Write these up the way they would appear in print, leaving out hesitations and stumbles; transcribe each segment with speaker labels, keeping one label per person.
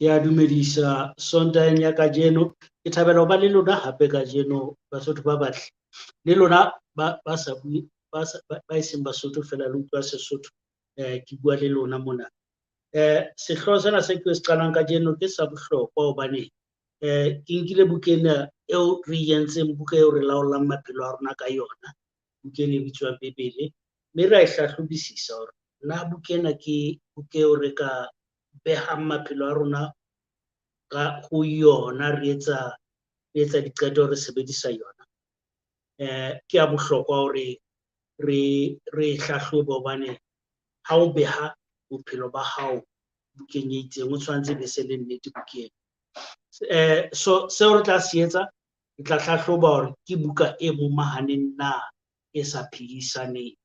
Speaker 1: Ya dumedisa Sontaheng ya kajeno ke thabela ho ba le lona hape kajeno Basotho ba batle le lona ba eseng Basotho fela le utlwa Sesotho ke bua le lona mona. Sehloho sena se ke se qalang kajeno ke sa bohlokwa hobane ke nkile bukena eo re entseng buka eo re laolang maphelo a rona ka yona, bukena e bitswang Bibele, mme ra e hlahlobisisa hore na bukena ke buka eo re ka behang maphelo a rona ka ho yona, re etsa diqeto re sebedisa yona. Ke a bohlokwa hore re hlahlobe hobane ha o beha bophelo ba hao bukeng e itseng o tshwanetse be se le nnete bukeng. So seo re tla se etsa, re tla hlahloba hore ke buka e momahaneng na, e sa phihisaneng,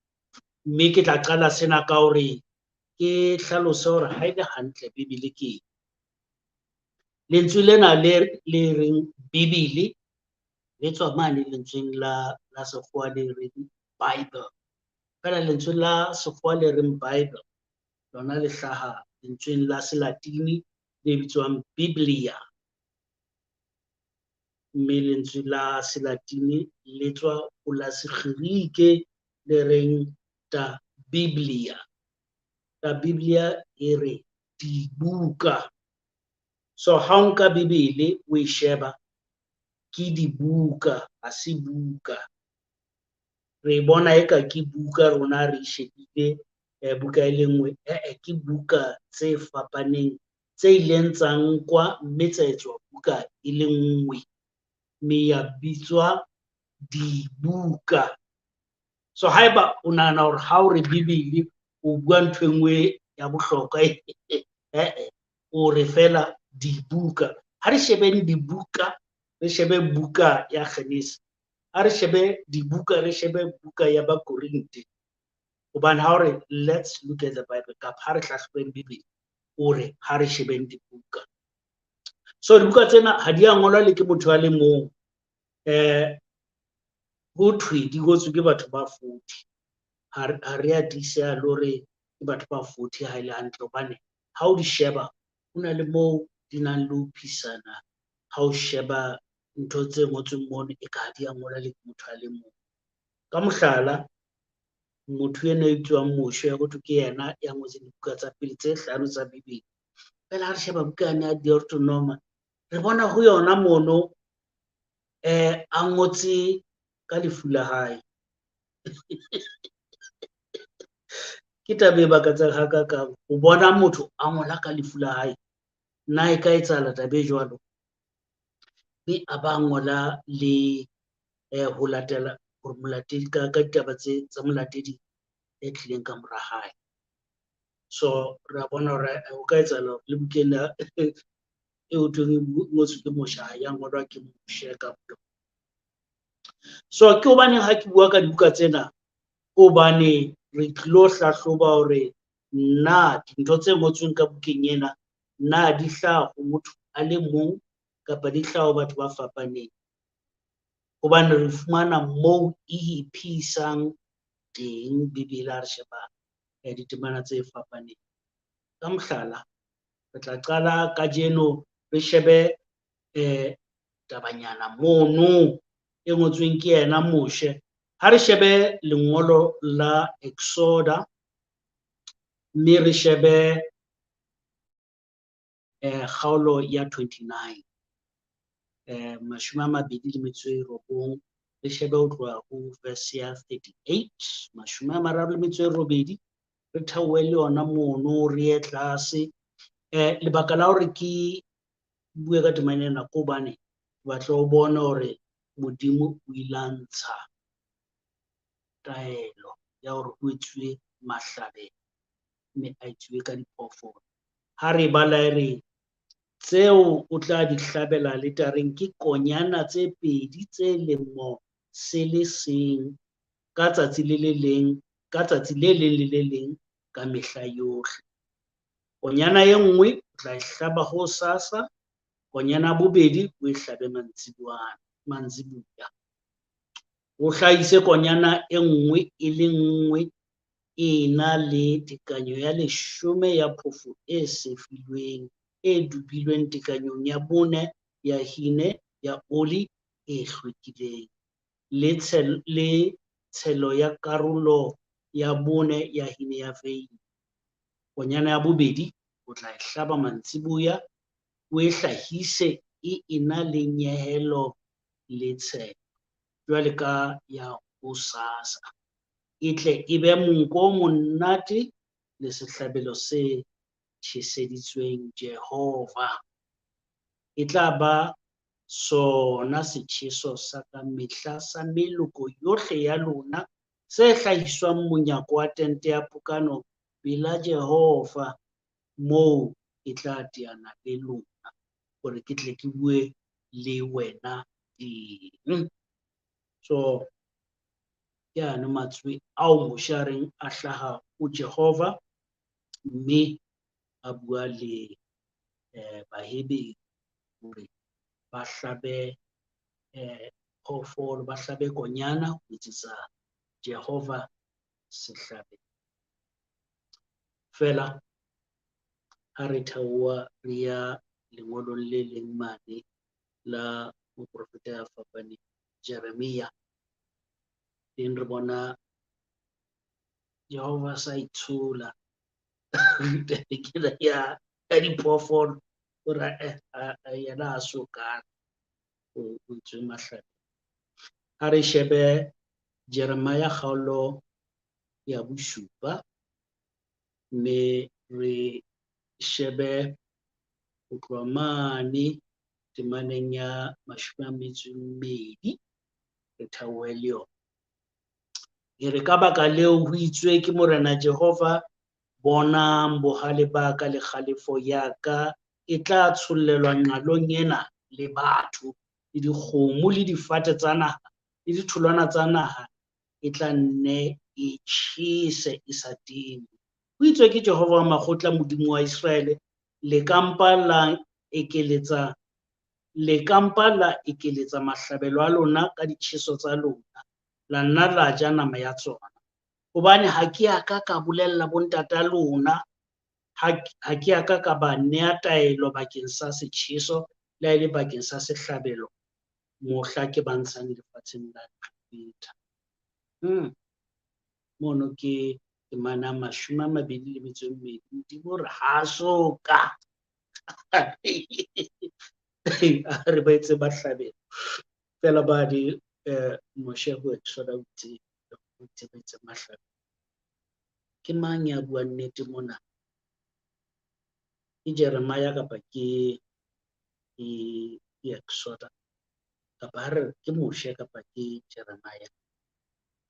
Speaker 1: mme ke tla qala sena ka hore ke hlalose hore ha ele hantle Bibele ke eng. Lentswe lena le reng Bibele le tswa mane lentsweng la sekgowa le reng Bible. Fela lentswe la sekgowa le reng Bible lona le hlaha lentsweng la Selatini le bitswang Biblia, mme lentswe la Selatini le tswa ho la Sekgirike le reng ta Biblia. Ta Biblia e re dibuka. So ha o nka Bibele o e sheba ke dibuka, ha se buka. Re bona eka ke buka rona re shebile buka e le nngwe, ke buka tse fapaneng tse ileng tsa nkwa mme tsa etswa buka e le nngwe, mme ya bitswa dibuka. So haeba o nahana hore ha o re Bibele o bua ntho e nngwe ya bohlokwa, o re fela dibuka. Ha re shebeng dibuka, re shebe buka ya Genesis, ha re shebe dibuka, re shebe buka ya Bakorinte, hobane ha o re let's look at the Bible kapa ha re hlahlobeng Bibele, o re ha re shebeng dibuka. So dibuka tsena ha di a ngolwa le ke motho a le mong, ho thwe di ngotswe ke batho ba 40. Ha re atiseha le hore ke batho ba 40 ha ele hantle, hobane ha o di sheba ho na le moo di nang le ho phisana. Ha o sheba ntho tse ngotsweng mono e ka di a ngolwa le ke motho a le mong. Ka mohlala, motho ena e bitswang Moshe, ho thwe ke yena ya ngotseng dibuka tsa pele tse 5 tsa Bibele. Fela ha re sheba buka ya Deuteronomy, re bona ho yona mono a ngotse ka lefu la hae. Ke taba e bakatsang hakakang ho bona motho a ngola ka lefu la hae. Na e ka etsahala taba e jwalo? Mme a ba ngola le ho latela hore molatedi ka ditaba tsa molatedi e tlileng ka mora hae. So re a bona hore ho ka etsahala hore le bukena e ho thweng ngotswe ke Moshe ya ngolwa ke Moshe ka boyona. So ke hobaneng ha ke bua ka dibuka tsena, hobane re tlilo hlahloba hore na dintho tse ngotsweng ka bukeng ena na di hlaha ho motho a le mong kapa di hlaha ho batho ba fapaneng, hobane re fumana moo iphihisang teng Bibele ha re sheba ditemana tse fapaneng. Ka mohlala, re tla qala kajeno re shebe tabanyana mono e ngotsweng ke yena Moshe. Ha re shebe lengolo la Exoda, mme re shebe kgaolo ya 29, 29, re shebe ho tloha ho verse ya 38, 38, re theohe le yona mono re ye tlase. Lebaka la hore ke bue ka temana ena ke hobane ke batla ho bona hore Modimo o ilantsha taelo ya hore ho etsuwe mahlabela, mme a etsuwe ka diphoofolo. Ha re bala re tseo o tla di hlabela letareng ke konyana tse 2 tse lemo se le seng ka tsatsi le le leng le le leng ka mehla yohle. Konyana e nngwe o tla e hlaba ho sasa, konyana bobedi o e hlabe mantsibuya. O hlahise konyana e nngwe e le nngwe e na le tekanyo ya 10 ya phofo e sefilweng e dubilweng tekanyong ya 4 ya hine ya oli e hlwekileng, le tshelo ya karolo ya 4 ya hine ya veine. Ponyana ya bobedi o tla e hlaba mantsiboya, o e hlahise e ena le nyehelo le tshelo, jwalo ka ya hosasa. E tle e be monko o monate le sehlabelo se tjheseditsweng Jehova. E tla ba sona setjheso sa ka mehla sa meloko yohle ya lona se hlahiswang monyako wa tente ya pukano pela Jehova, moo ke tla teana le lona hore ke tle ke bue le wena teng. So ke ana matswe ao moshareng a hlaha ho Jehova, mme a bua le bahebedi hore ba hlabe phoofolo, ba hlabe konyana ho etsetsa Jehova sehlabelo. Fela ha re theoha re ya lengolong le leng mane la moprofeta ya fapaneng Jeremia, teng re bona Jehova sa itshola tabeng ya diphoofolo hore yena ha so ka o itswe mahlabeng. Ha re shebe Jeremia kgaolo ya 7, mme re shebe ho tloha mane temaneng ya 12, re theohe le yona. E re ka baka leo ho itswe ke Morena Jehova, bonang bohale ba ka le kgalefo ya ka e tla tshollelwa nqalong ena le batho, le dikgomo le difate tsa naha, le ditholwana tsa naha e tla nne e tjhese e sa tene. Ho itswe ke Jehova wa makgotla, Modimo wa Israele, le kampa la ekeletsa mahlabelo a lona ka ditjheso tsa lona, la nna la ja nama ya tsona. Hobane ha ke ya ka bolella bontata lona, ha ke ya ka ba nea taelo bakeng sa setjheso le ha e le bakeng sa sehlabelo, mohla ke ba ntshang lefatsheng la Egipta. Mono ke temana 22, Modimo re ha so ka re ba etse ba hlabelo fela ba di mosheho exoda utse ba etse mahlabelo. Ke mang ya buang nnete mona? Ke Jeremia kapa ke Exoda, kapa ha re ke Moshe kapa ke Jeremia,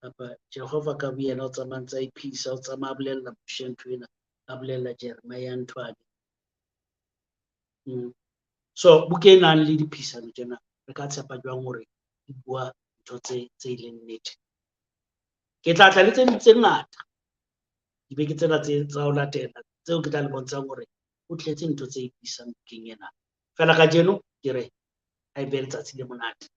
Speaker 1: kapa Jehova ka boyena o tsamaya ntse a iphisa, o tsamaya bolella Moshe ntho ena, a bolella Jeremia nthwane. So buka e nang le diphisano tjena, re ka tshepa jwang hore di bua ntho tse leng nnete? Ke tla tla le tse ngata dibeke tsena tsa ho latela, tseo ke tla le bontshang hore o tletse ntho tse ipisang bukeng ena. Fela kajeno ke re ha e be letsatsi le monate.